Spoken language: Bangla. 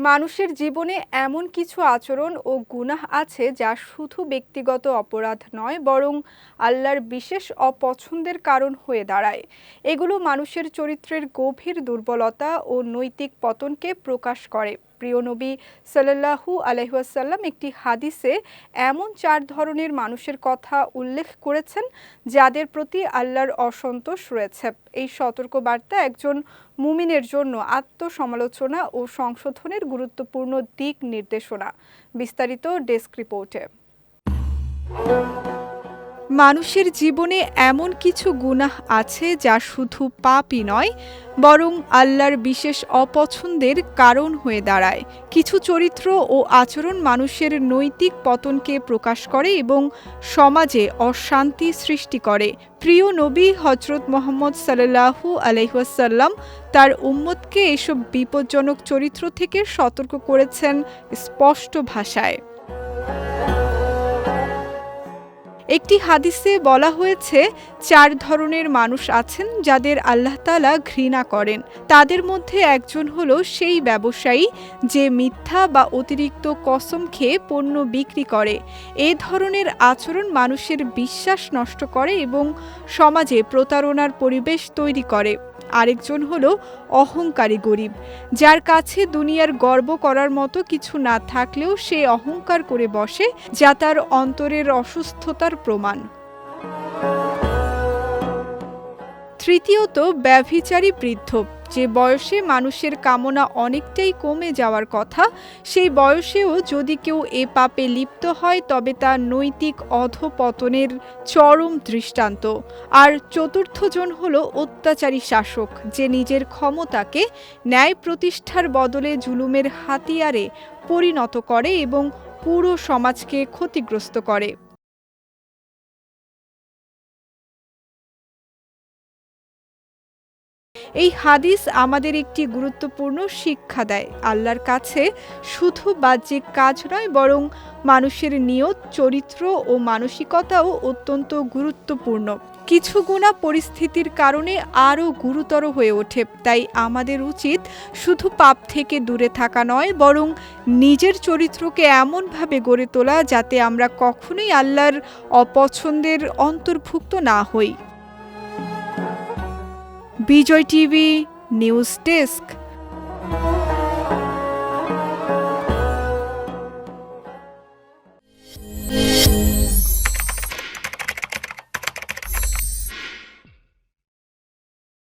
মানুষের জীবনে এমন কিছু আচরণ ও গুনাহ আছে যা শুধু ব্যক্তিগত অপরাধ নয়, বরং আল্লাহর বিশেষ অপছন্দের কারণ হয়ে দাঁড়ায়। এগুলো মানুষের চরিত্রের গভীর দুর্বলতা ও নৈতিক পতনকে প্রকাশ করে। প্রিয় নবী সাল্লাল্লাহু আলাইহি ওয়াসাল্লাম একটি হাদিসে এমন 4 ধরনের মানুষের কথা উল্লেখ করেছেন যাদের প্রতি আল্লাহর অসন্তোষ রয়েছে। এই সতর্কবার্তা একজন মুমিনের জন্য আত্মসমালোচনা ও সংশোধনের গুরুত্বপূর্ণ দিক নির্দেশনা। বিস্তারিত ডেস্ক রিপোর্টে। মানুষের জীবনে এমন কিছু গুনাহ আছে যা শুধু পাপই নয়, বরং আল্লাহর বিশেষ অপছন্দের কারণ হয়ে দাঁড়ায়। কিছু চরিত্র ও আচরণ মানুষের নৈতিক পতনকে প্রকাশ করে এবং সমাজে অশান্তি সৃষ্টি করে। প্রিয় নবী হযরত মুহাম্মদ সাল্লাল্লাহু আলাইহি ওয়াসাল্লাম তার উম্মতকে এসব বিপজ্জনক চরিত্র থেকে সতর্ক করেছেন স্পষ্ট ভাষায়। একটি হাদিসে বলা হয়েছে 4 ধরনের মানুষ আছেন যাদের আল্লাহ তাআলা ঘৃণা করেন। তাদের মধ্যে একজন হলো সেই ব্যবসায়ী যে মিথ্যা বা অতিরিক্ত কসম খেয়ে পণ্য বিক্রি করে। এ ধরনের আচরণ মানুষের বিশ্বাস নষ্ট করে এবং সমাজে প্রতারণার পরিবেশ তৈরি করে। আরেকজন হলো অহংকারী গরিব, যার কাছে দুনিয়ার গর্ব করার মতো কিছু না থাকলেও সে অহংকার করে বসে, যা তার অন্তরের অসুস্থতার প্রমাণ। তৃতীয়ত, ব্যভিচারী বৃদ্ধ, যে বয়সে মানুষের কামনা অনেকটাই কমে যাওয়ার কথা, সেই বয়সেও যদি কেউ এ পাপে লিপ্ত হয় তবে তা নৈতিক অধঃপতনের চরম দৃষ্টান্ত। আর চতুর্থজন হলো অত্যাচারী শাসক, যে নিজের ক্ষমতাকে ন্যায় প্রতিষ্ঠার বদলে জুলুমের হাতিয়ারে পরিণত করে এবং পুরো সমাজকে ক্ষতিগ্রস্ত করে। এই হাদিস আমাদের একটি গুরুত্বপূর্ণ শিক্ষা দেয়। আল্লাহর কাছে শুধু বাহ্যিক কাজ নয়, বরং মানুষের নিয়ত, চরিত্র ও মানসিকতাও অত্যন্ত গুরুত্বপূর্ণ। কিছু গুনাহ পরিস্থিতির কারণে আরও গুরুতর হয়ে ওঠে, তাই আমাদের উচিত শুধু পাপ থেকে দূরে থাকা নয়, বরং নিজের চরিত্রকে এমনভাবে গড়ে তোলা যাতে আমরা কখনোই আল্লাহর অপছন্দের অন্তর্ভুক্ত না হই। বিজয় টিভি নিউজ ডেস্ক।